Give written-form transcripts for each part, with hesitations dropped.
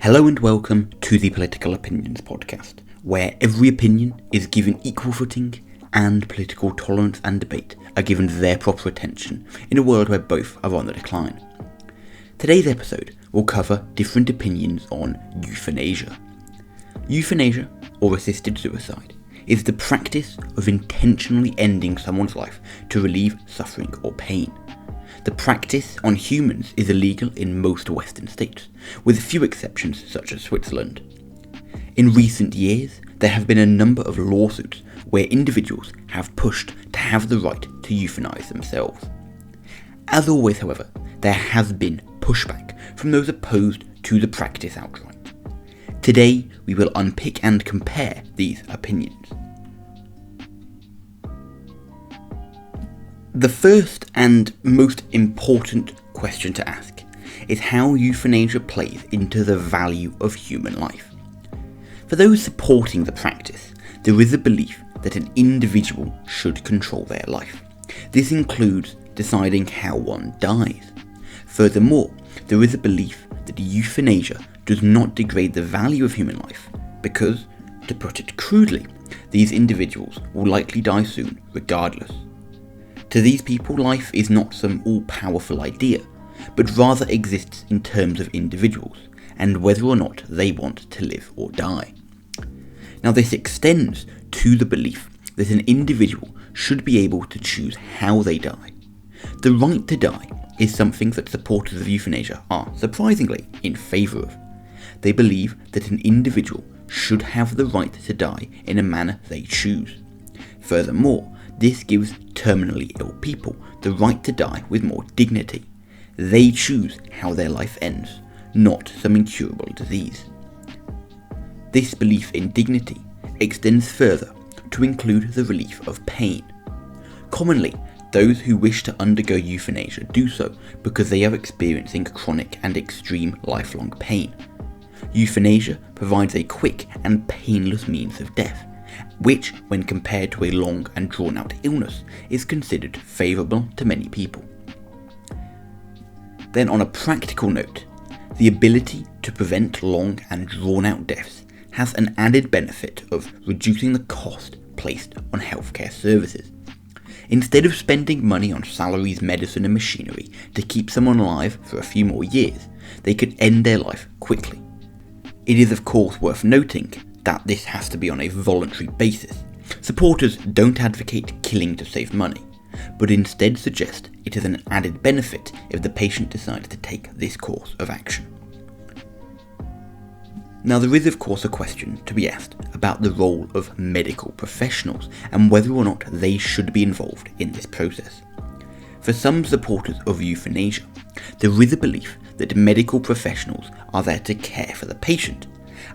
Hello and welcome to the Political Opinions podcast, where every opinion is given equal footing and political tolerance and debate are given their proper attention in a world where both are on the decline. Today's episode will cover different opinions on euthanasia. Euthanasia, or assisted suicide, is the practice of intentionally ending someone's life to relieve suffering or pain. The practice on humans is illegal in most Western states, with a few exceptions such as Switzerland. In recent years, there have been a number of lawsuits where individuals have pushed to have the right to euthanize themselves. As always, however, there has been pushback from those opposed to the practice outright. Today, we will unpick and compare these opinions. The first and most important question to ask is how euthanasia plays into the value of human life. For those supporting the practice, there is a belief that an individual should control their life. This includes deciding how one dies. Furthermore, there is a belief that euthanasia does not degrade the value of human life because, to put it crudely, these individuals will likely die soon regardless. To these people, life is not some all-powerful idea, but rather exists in terms of individuals, and whether or not they want to live or die. Now, this extends to the belief that an individual should be able to choose how they die. The right to die is something that supporters of euthanasia are surprisingly in favour of. They believe that an individual should have the right to die in a manner they choose. Furthermore, this gives terminally ill people the right to die with more dignity. They choose how their life ends, not some incurable disease. This belief in dignity extends further to include the relief of pain. Commonly, those who wish to undergo euthanasia do so because they are experiencing chronic and extreme lifelong pain. Euthanasia provides a quick and painless means of death, which, when compared to a long and drawn-out illness, is considered favourable to many people. Then, on a practical note, the ability to prevent long and drawn-out deaths has an added benefit of reducing the cost placed on healthcare services. Instead of spending money on salaries, medicine and machinery to keep someone alive for a few more years, they could end their life quickly. It is of course worth noting that this has to be on a voluntary basis. Supporters don't advocate killing to save money, but instead suggest it is an added benefit if the patient decides to take this course of action. Now, there is of course a question to be asked about the role of medical professionals and whether or not they should be involved in this process. For some supporters of euthanasia, there is a belief that medical professionals are there to care for the patient,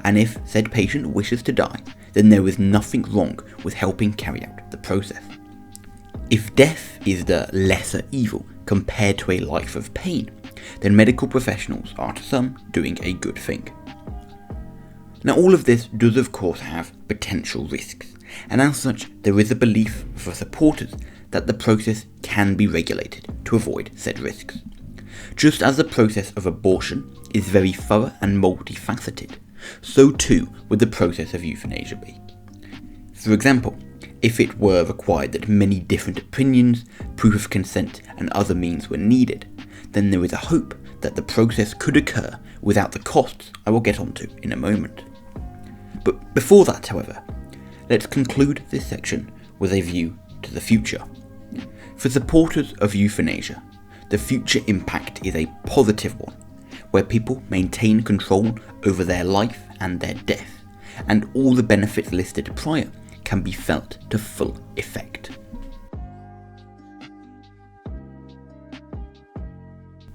and if said patient wishes to die, then there is nothing wrong with helping carry out the process. If death is the lesser evil compared to a life of pain, then medical professionals are to some doing a good thing. Now, all of this does of course have potential risks, and as such there is a belief for supporters that the process can be regulated to avoid said risks. Just as the process of abortion is very thorough and multifaceted, so too would the process of euthanasia be. For example, if it were required that many different opinions, proof of consent and other means were needed, then there is a hope that the process could occur without the costs I will get onto in a moment. But before that, however, let's conclude this section with a view to the future. For supporters of euthanasia, the future impact is a positive one, where people maintain control over their life and their death, and all the benefits listed prior can be felt to full effect.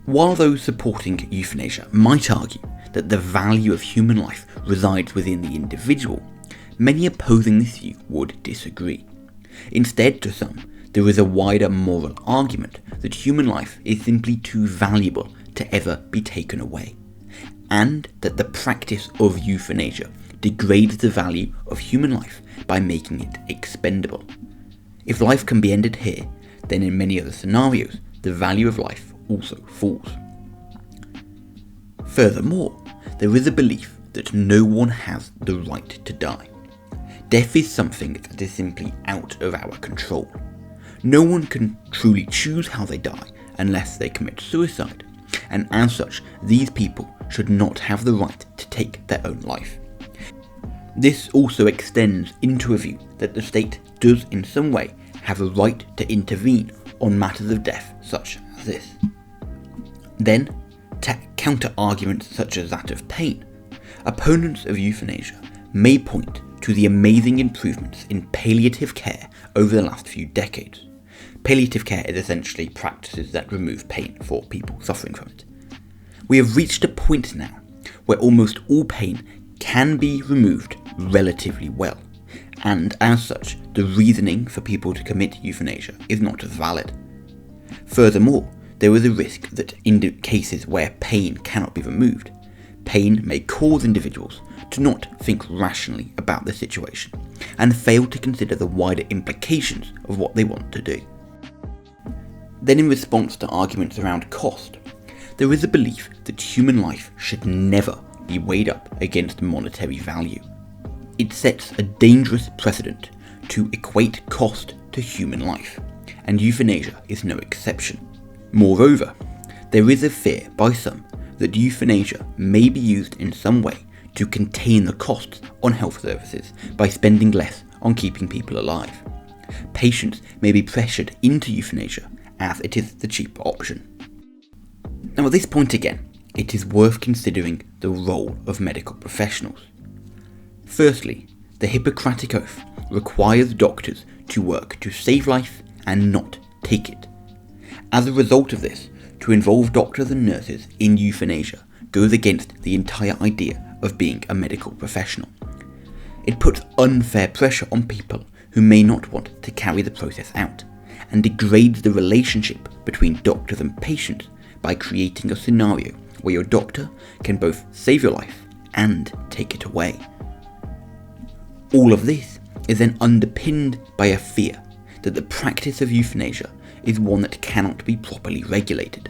While those supporting euthanasia might argue that the value of human life resides within the individual, many opposing this view would disagree. Instead, to some, there is a wider moral argument that human life is simply too valuable to ever be taken away, and that the practice of euthanasia degrades the value of human life by making it expendable. If life can be ended here, then in many other scenarios, the value of life also falls. Furthermore, there is a belief that no one has the right to die. Death is something that is simply out of our control. No one can truly choose how they die unless they commit suicide, and as such, these people should not have the right to take their own life. This also extends into a view that the state does in some way have a right to intervene on matters of death such as this. Then, to counter arguments such as that of pain, opponents of euthanasia may point to the amazing improvements in palliative care over the last few decades. Palliative care is essentially practices that remove pain for people suffering from it. We have reached a point now where almost all pain can be removed relatively well, and as such, the reasoning for people to commit euthanasia is not as valid. Furthermore, there is a risk that in cases where pain cannot be removed, pain may cause individuals to not think rationally about the situation and fail to consider the wider implications of what they want to do. Then, in response to arguments around cost, there is a belief that human life should never be weighed up against monetary value. It sets a dangerous precedent to equate cost to human life, and euthanasia is no exception. Moreover, there is a fear by some that euthanasia may be used in some way to contain the costs on health services by spending less on keeping people alive. Patients may be pressured into euthanasia as it is the cheaper option. Now, at this point again, it is worth considering the role of medical professionals. Firstly, the Hippocratic Oath requires doctors to work to save life and not take it. As a result of this, to involve doctors and nurses in euthanasia goes against the entire idea of being a medical professional. It puts unfair pressure on people who may not want to carry the process out, and degrades the relationship between doctors and patients by creating a scenario where your doctor can both save your life and take it away. All of this is then underpinned by a fear that the practice of euthanasia is one that cannot be properly regulated.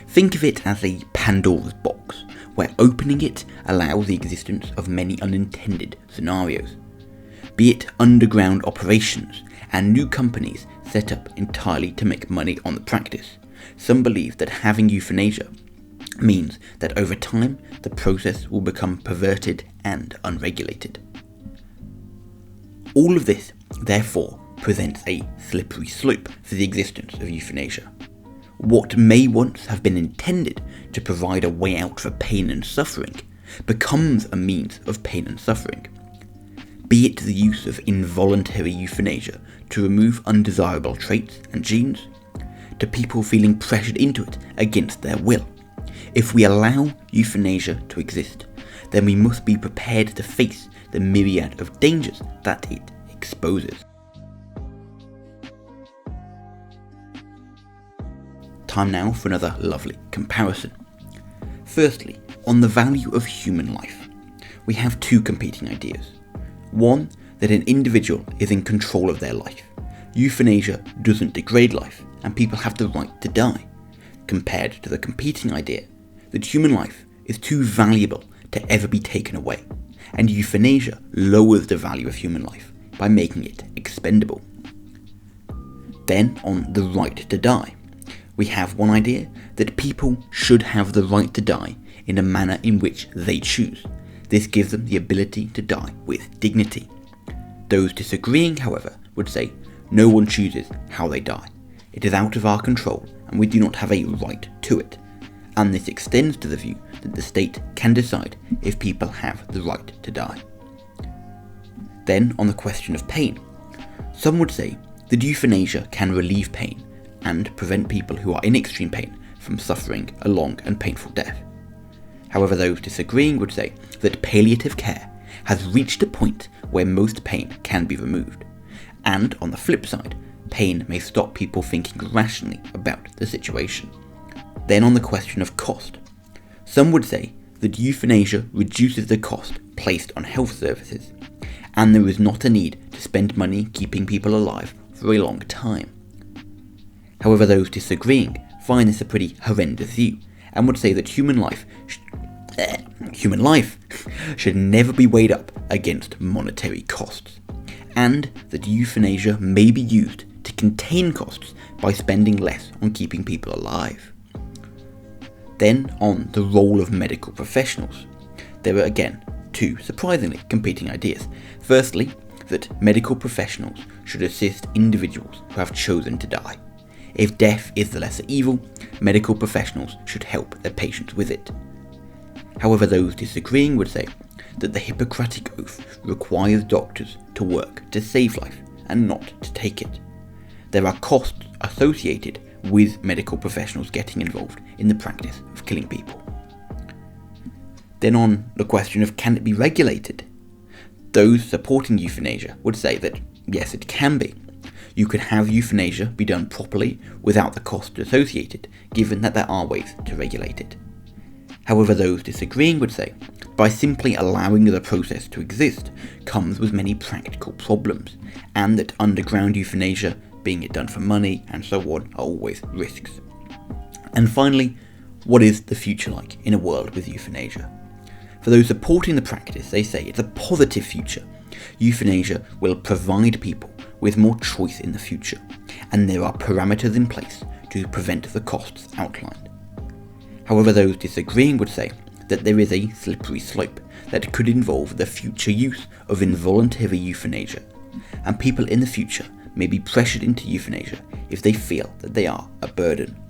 Think of it as a Pandora's box, where opening it allows the existence of many unintended scenarios. Be it underground operations and new companies set up entirely to make money on the practice. Some believe that having euthanasia means that over time the process will become perverted and unregulated. All of this, therefore, presents a slippery slope for the existence of euthanasia. What may once have been intended to provide a way out for pain and suffering becomes a means of pain and suffering. Be it the use of involuntary euthanasia to remove undesirable traits and genes, to people feeling pressured into it against their will. If we allow euthanasia to exist, then we must be prepared to face the myriad of dangers that it exposes. Time now for another lovely comparison. Firstly, on the value of human life, we have two competing ideas. One, that an individual is in control of their life. Euthanasia doesn't degrade life, and people have the right to die, compared to the competing idea that human life is too valuable to ever be taken away, and euthanasia lowers the value of human life by making it expendable. Then, on the right to die, we have one idea that people should have the right to die in a manner in which they choose. This gives them the ability to die with dignity. Those disagreeing, however, would say no one chooses how they die. It is out of our control and we do not have a right to it. And this extends to the view that the state can decide if people have the right to die. Then, on the question of pain, some would say that euthanasia can relieve pain and prevent people who are in extreme pain from suffering a long and painful death. However, those disagreeing would say that palliative care has reached a point where most pain can be removed, and on the flip side, pain may stop people thinking rationally about the situation. Then, on the question of cost, some would say that euthanasia reduces the cost placed on health services, and there is not a need to spend money keeping people alive for a long time. However, those disagreeing find this a pretty horrendous view, and would say that human life human life should never be weighed up against monetary costs, and that euthanasia may be used to contain costs by spending less on keeping people alive. Then on the role of medical professionals, there are again two surprisingly competing ideas. Firstly, that medical professionals should assist individuals who have chosen to die. If death is the lesser evil, medical professionals should help their patients with it. However, those disagreeing would say that the Hippocratic Oath requires doctors to work to save life and not to take it. There are costs associated with medical professionals getting involved in the practice of killing people. Then on the question of can it be regulated, those supporting euthanasia would say that yes, it can be. You could have euthanasia be done properly without the cost associated, given that there are ways to regulate it. However, those disagreeing would say, by simply allowing the process to exist comes with many practical problems, and that underground euthanasia, being it done for money and so on, are always risks. And finally, what is the future like in a world with euthanasia? For those supporting the practice, they say it's a positive future. Euthanasia will provide people with more choice in the future, and there are parameters in place to prevent the costs outlined. However, those disagreeing would say that there is a slippery slope that could involve the future use of involuntary euthanasia, and people in the future may be pressured into euthanasia if they feel that they are a burden.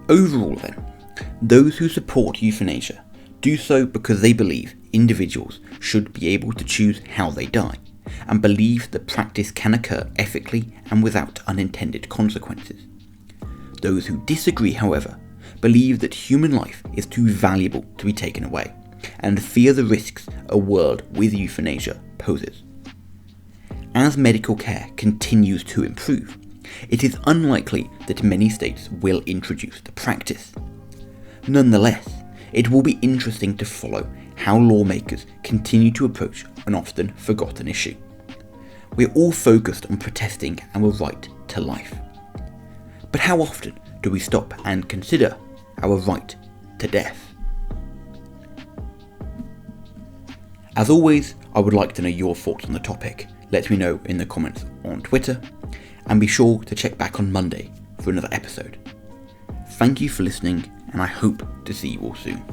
Overall then, those who support euthanasia do so because they believe individuals should be able to choose how they die, and believe the practice can occur ethically and without unintended consequences. Those who disagree, however, believe that human life is too valuable to be taken away, and fear the risks a world with euthanasia poses. As medical care continues to improve, it is unlikely that many states will introduce the practice. Nonetheless, it will be interesting to follow how lawmakers continue to approach an often forgotten issue. We're all focused on protesting our right to life. But how often do we stop and consider our right to death? As always, I would like to know your thoughts on the topic. Let me know in the comments on Twitter, and be sure to check back on Monday for another episode. Thank you for listening, and I hope to see you all soon.